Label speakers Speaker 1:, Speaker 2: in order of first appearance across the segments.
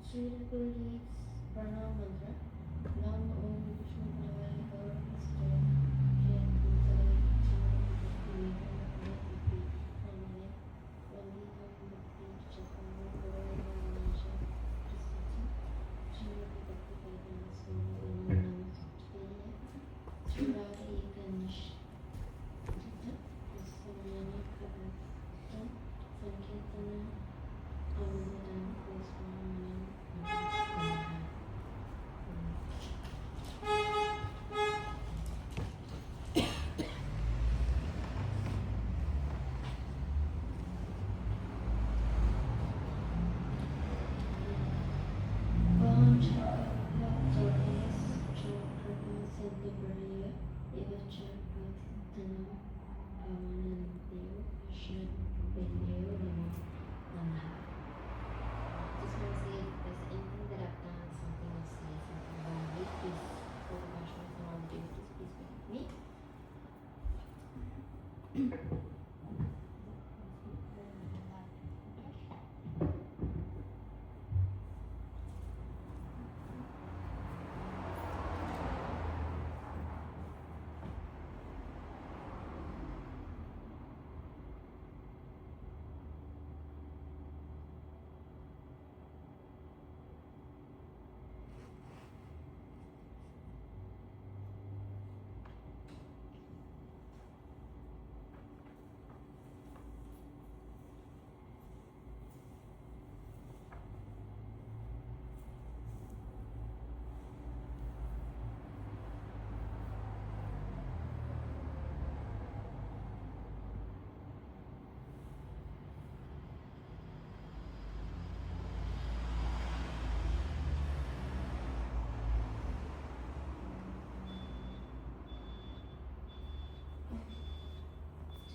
Speaker 1: Sri Guru reads Pranam Mantra. Nam Om Vishnu Devaya Gaur Sister Jayant Bhutale Chindra Bhakti Namane Vandita Bhakti Chakra Guru Namasha Kristiti Chindra Bhakti Vedana Swami Guru Namaste Sri Radha Ekanish Swami Kabha Sankirtana Avadana Goswami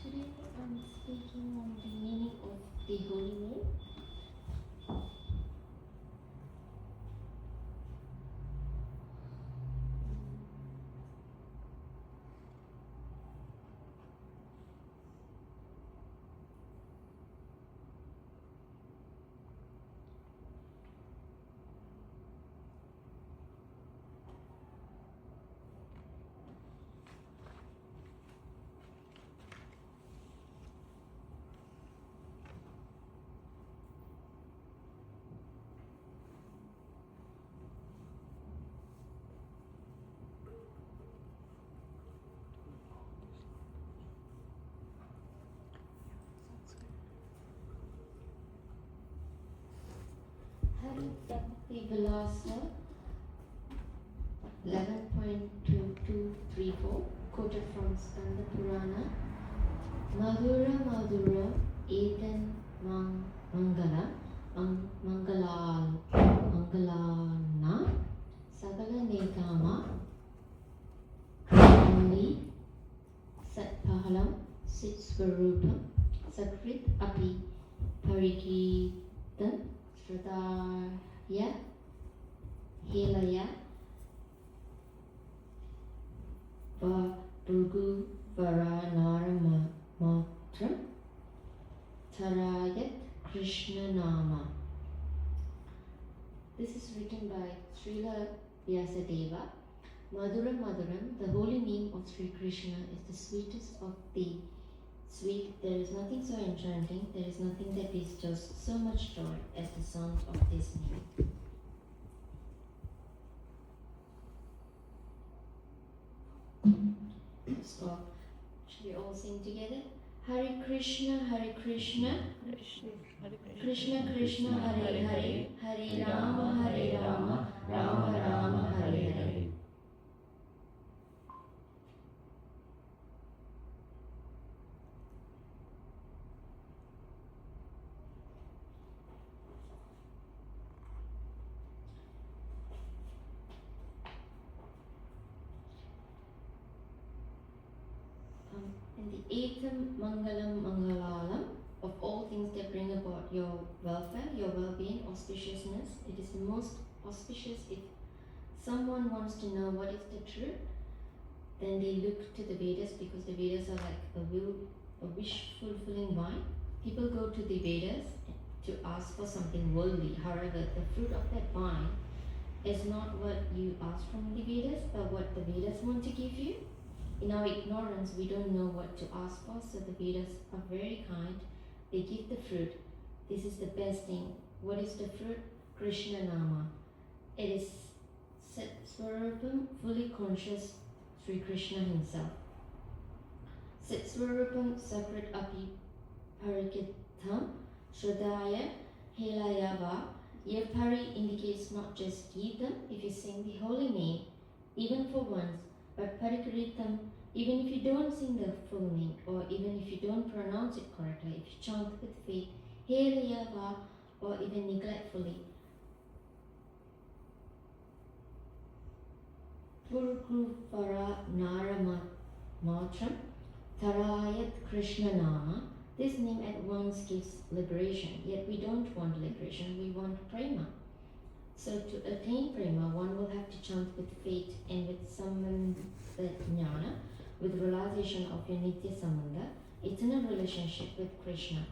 Speaker 1: Today I'm speaking on the meaning of the holy name. Hari Bhakti Vilasa 11.2234, quoted from Skanda Purana. Madhura Madhura Etan Mangala Mangalana Sagala Nekama Mali Satpahalam Sitsvarupam Sakrit Api Parikitan Shradaya Helaya Durgu Varanara Matram Tarayat Krishna Nama. This is written by Srila Vyasadeva. Madhura Madhuram, the holy name of Sri Krishna, is the sweetest of the sweet. There is nothing so enchanting, there is nothing that bestows so much joy as the sound of this name. So, should we all sing together? Hare Krishna, Krishna Krishna, Hare Hare, Hare Rama, Rama Rama, Hare Hare. In the eighth Mangalam Mangalalam, of all things that bring about your welfare, your well-being, auspiciousness, it is the most auspicious if someone wants to know what is the truth, then they look to the Vedas, because the Vedas are like a wish-fulfilling vine. People go to the Vedas to ask for something worldly. However, the fruit of that vine is not what you ask from the Vedas, but what the Vedas want to give you. In our ignorance, we don't know what to ask for, so the Vedas are very kind. They give the fruit. This is the best thing. What is the fruit? Krishna Nama. It is Sat Swarupam, fully conscious Sri Krishna himself. Sat Swarupam Sakrit Api Parikitham Shradaya Helayava. Yapari indicates not just Geetam, if you sing the holy name, even for once, but Parikritam, even if you don't sing the full name, or even if you don't pronounce it correctly, if you chant with faith, Helayava, or even neglectfully. Purkruvara Nara Matram Tarayat Krishna Nama. This name at once gives liberation, yet we don't want liberation, we want prema. So to attain prema, one will have to chant with faith and with samandha jnana, with realization of your nitya samandha, eternal relationship with Krishna.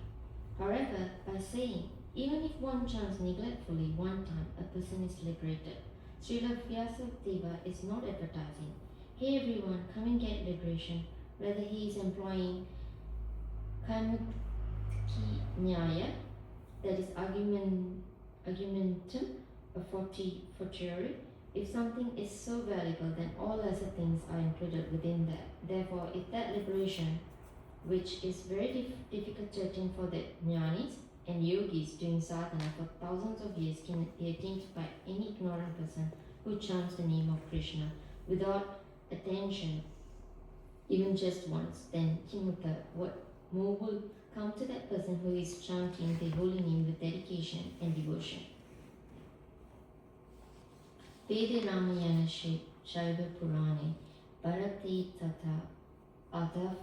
Speaker 1: However, by saying, even if one chants neglectfully one time, a person is liberated. Srila Vyasadeva is not advertising, hey everyone, come and get liberation. Rather, he is employing Kaimukhi Nyaya, that is argumentum, a fortiori. If something is so valuable, then all lesser things are included within that. Therefore, if that liberation, which is very difficult to attain for the jnanis and yogis doing sadhana for thousands of years, can be attained by any ignorant person who chants the name of Krishna without attention, even just once, then Kimuta, what more will come to that person who is chanting the holy name with dedication and devotion. Vede Ramayana Shaiva Purane Bharati Tata Adaf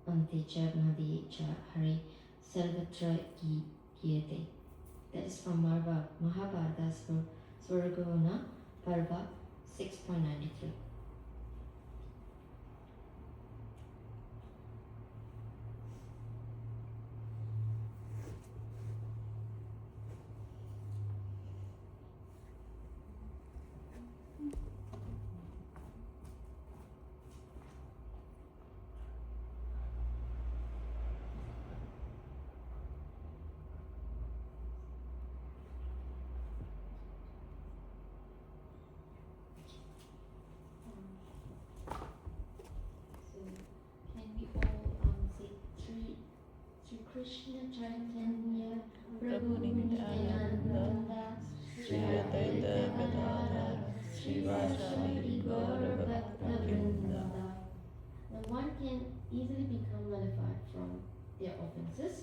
Speaker 1: Ante Cha Madhi Cha Hari Sarvatra Giyate. That is from Mahabharata Swargona Parva 6.93. Krishna Chaitanya Prabhu Nityananda Sri Advaita Gadadhara Srivasadi Gaura Bhakta Vrinda. Now one can easily become nullified from their offenses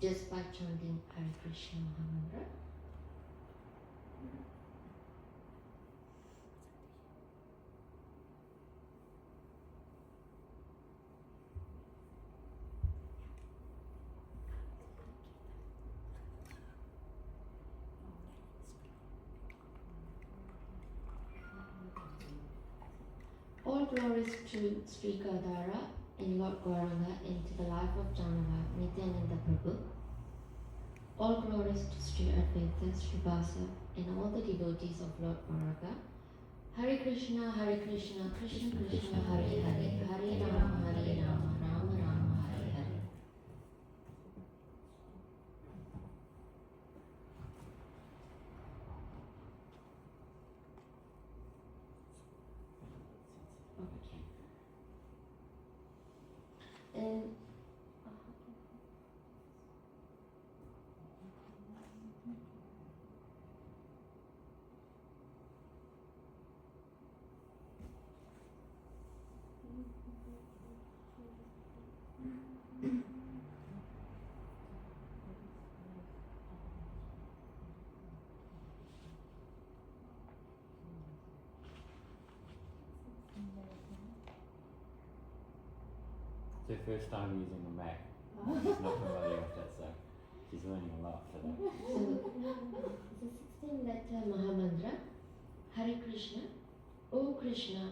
Speaker 1: just by chanting Hare Krishna Mahamantra. All glories to Sri Gadara and Lord Gauranga and to the life of Janava, Nityananda Prabhu. All glories to Sri Advaita, Sri Vasa and all the devotees of Lord Gauranga. Hare Krishna, Krishna Krishna, Hare Hare, Hare Rama, Rama Rama, Hare Hare. And
Speaker 2: It's her first time using a Mac. She's not familiar with that, so she's learning a lot today.
Speaker 1: So, the 16th letter Mahamantra, Hare Krishna, O Krishna.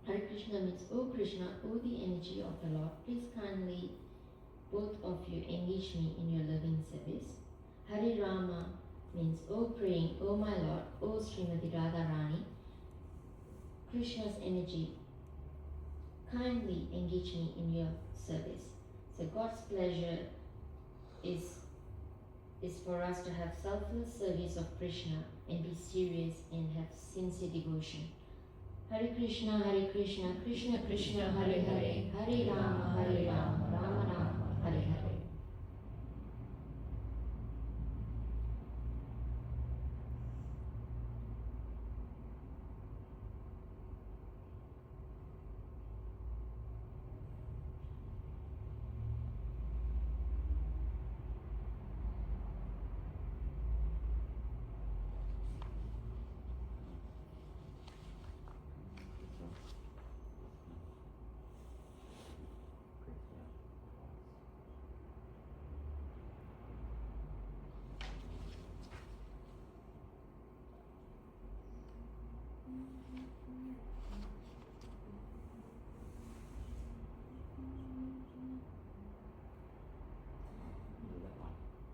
Speaker 1: Hare Krishna means, O Krishna, O the energy of the Lord, please kindly both of you engage me in your loving service. Hari Rama means, O praying, O my Lord, O Srimati Radharani, Krishna's energy, kindly engage me in your service. So God's pleasure is for us to have selfless service of Krishna and be serious and have sincere devotion. Hare Krishna, Krishna Krishna, Hare Hare, Hare Rama, Rama Rama, Hare Hare.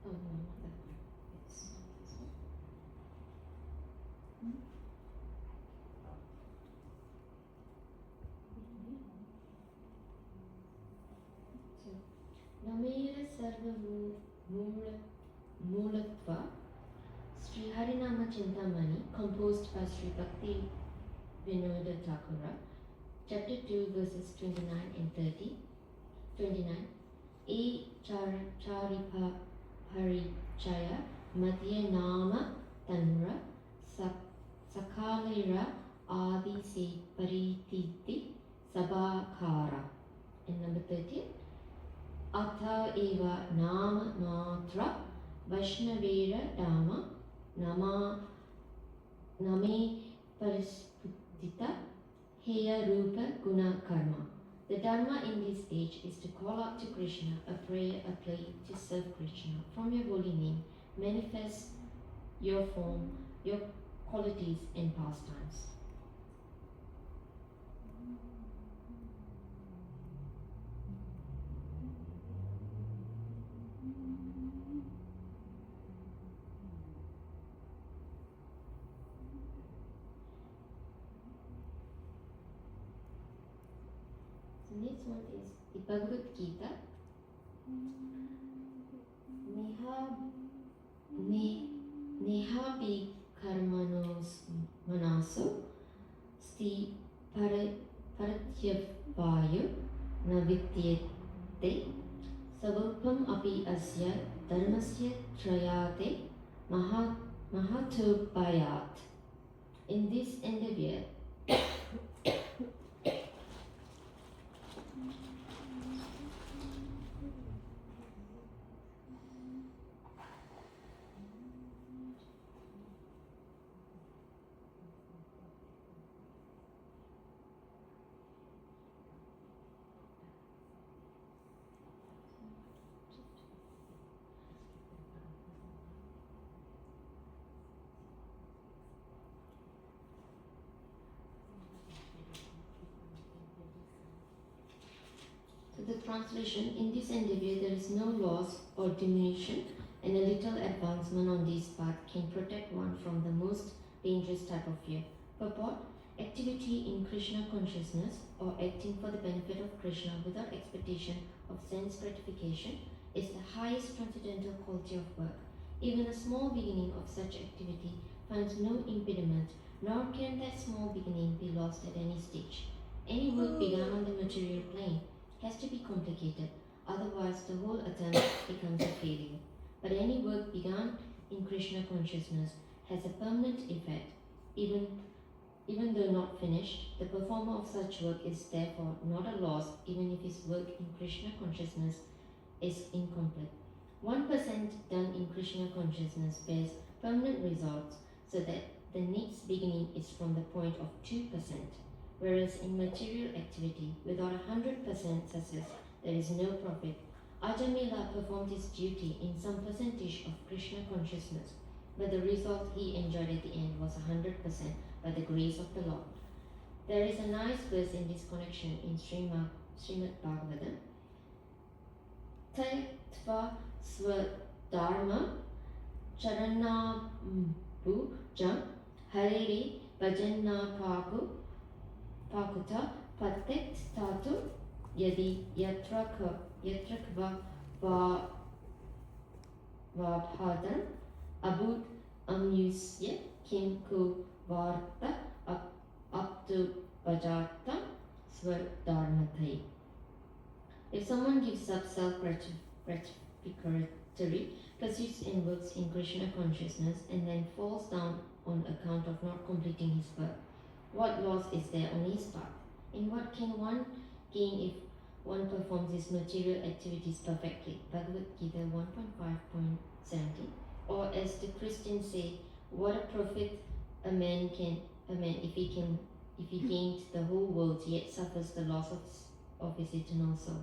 Speaker 1: Oh no, not that one. It's this one. So, Nameya Sarva Moolatva Sri Harinama Chintamani, composed by Sri Bhakti Vinoda Thakura, chapter 2, verses 29 and 30. 29. E Charipa Harichaya Madhya Nama Tanra Sakalira Adi Se Parititi Sabakara. And number 30. Atha Eva Nama Matra Vaishnavera Dhamma Name Parisputita Heya Rupa Guna Karma. The Dharma in this age is to call out to Krishna, a prayer, a plea to serve Krishna. From your holy name, manifest your form, your qualities and pastimes. So next one is the Bhagavad Gita. Neha karmanos manaso sti paratyavayu navidyate savalpam api asya dharmasya trayate mahatopayat. In this endeavor, the translation, in this endeavor there is no loss or diminution, and a little advancement on this path can protect one from the most dangerous type of fear. Purport: activity in Krishna consciousness or acting for the benefit of Krishna without expectation of sense gratification is the highest transcendental quality of work. Even a small beginning of such activity finds no impediment, nor can that small beginning be lost at any stage. Any work begun on the material plane has to be complicated, otherwise the whole attempt becomes a failure. But any work begun in Krishna consciousness has a permanent effect. Even though not finished, the performer of such work is therefore not a loss even if his work in Krishna consciousness is incomplete. 1% done in Krishna consciousness bears permanent results, so that the next beginning is from the point of 2%. Whereas in material activity, without 100% success, there is no profit. Ajamila performed his duty in some percentage of Krishna consciousness, but the result he enjoyed at the end was 100% by the grace of the Lord. There is a nice verse in this connection in Srimad Bhagavatam. Tattva Swadharma Charanabu Jam Hariri Bhajanna Pakuta Patet Tatu Yadi Yatrakva Vabhadan Abud Amusya Kimku Varta Abdu Bajata Swadharmatai. If someone gives up self-gratificatory pursuits and works in Krishna consciousness and then falls down on account of not completing his work, what loss is there on his part? And what can one gain if one performs his material activities perfectly? Bhagavad Gita 1.5.17. Or as the Christians say, what a profit a man if he gains the whole world yet suffers the loss of his eternal soul.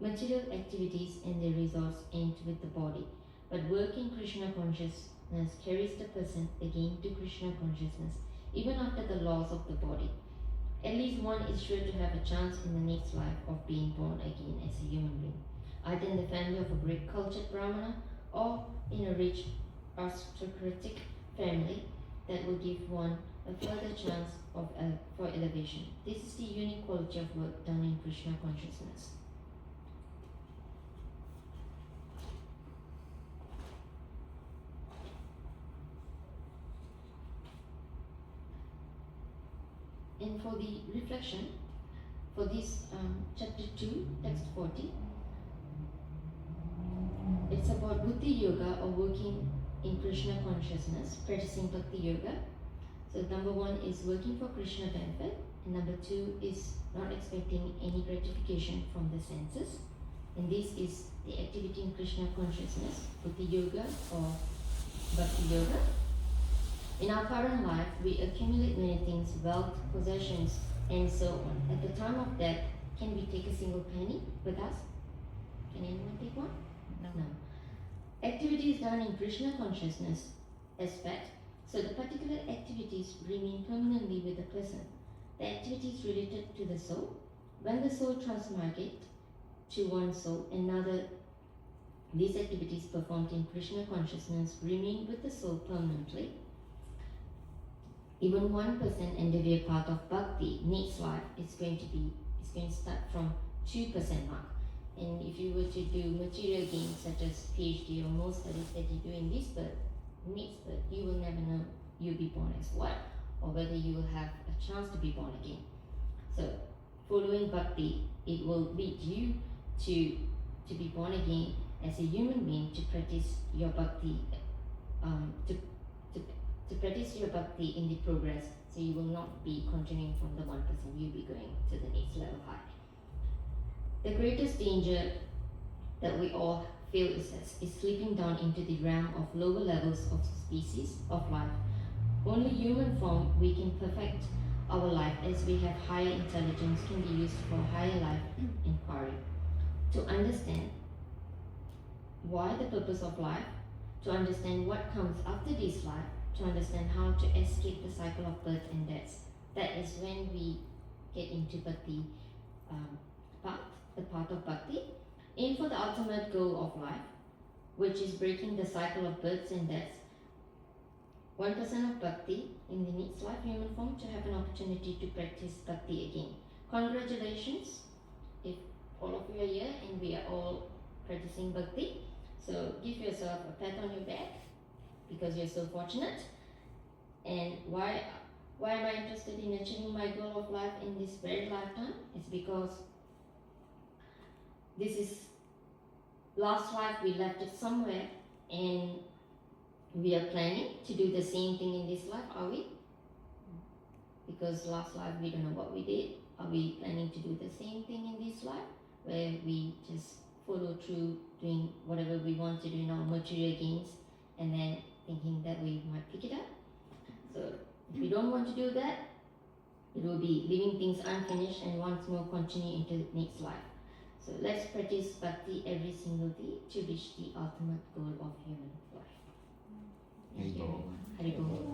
Speaker 1: Material activities and their results end with the body, but work in Krishna consciousness carries the person again to Krishna consciousness, even after the loss of the body. At least one is sure to have a chance in the next life of being born again as a human being, either in the family of a great cultured Brahmana or in a rich aristocratic family that will give one a further chance for elevation. This is the unique quality of work done in Krishna consciousness. And for the reflection, for this chapter 2, text 40, it's about Buddhi Yoga or working in Krishna consciousness, practicing Bhakti Yoga. So number 1 is working for Krishna benefit, and number 2 is not expecting any gratification from the senses. And this is the activity in Krishna consciousness, Buddhi Yoga or Bhakti Yoga. In our current life, we accumulate many things, wealth, possessions, and so on. At the time of death, can we take a single penny with us? Can anyone take one? No. Activities done in Krishna consciousness aspect, so the particular activities remain permanently with the person. The activities related to the soul, when the soul transmigrate to one soul, another, these activities performed in Krishna consciousness remain with the soul permanently. Even 1% endeavor path of bhakti next life is going to start from 2% mark. And if you were to do material gains such as PhD or more studies that you do in this birth, next birth, you will never know you'll be born as what, or whether you will have a chance to be born again. So following bhakti, it will lead you to be born again as a human being to practice your bhakti, to practice your bhakti in the progress, so you will not be continuing from the 1%, you'll be going to the next level high. The greatest danger that we all feel is slipping down into the realm of lower levels of species of life. Only human form we can perfect our life as we have higher intelligence can be used for higher life inquiry. To understand why the purpose of life, to understand what comes after this life, to understand how to escape the cycle of birth and death. That is when we get into bhakti path, the path of bhakti. Aim for the ultimate goal of life, which is breaking the cycle of births and deaths. 1% of bhakti in the next life human form to have an opportunity to practice bhakti again. Congratulations if all of you are here and we are all practicing bhakti. So give yourself a pat on your back, because you're so fortunate. And why am I interested in achieving my goal of life in this very lifetime? It's because this is last life, we left it somewhere, and we are planning to do the same thing in this life, are we? Because last life we don't know what we did. Are we planning to do the same thing in this life, where we just follow through doing whatever we want to do in our material gains and then thinking that we might pick it up? So if we don't want to do that, it will be leaving things unfinished and once more continue into the next life. So let's practice bhakti every single day to reach the ultimate goal of human life. Thank you. Haribol.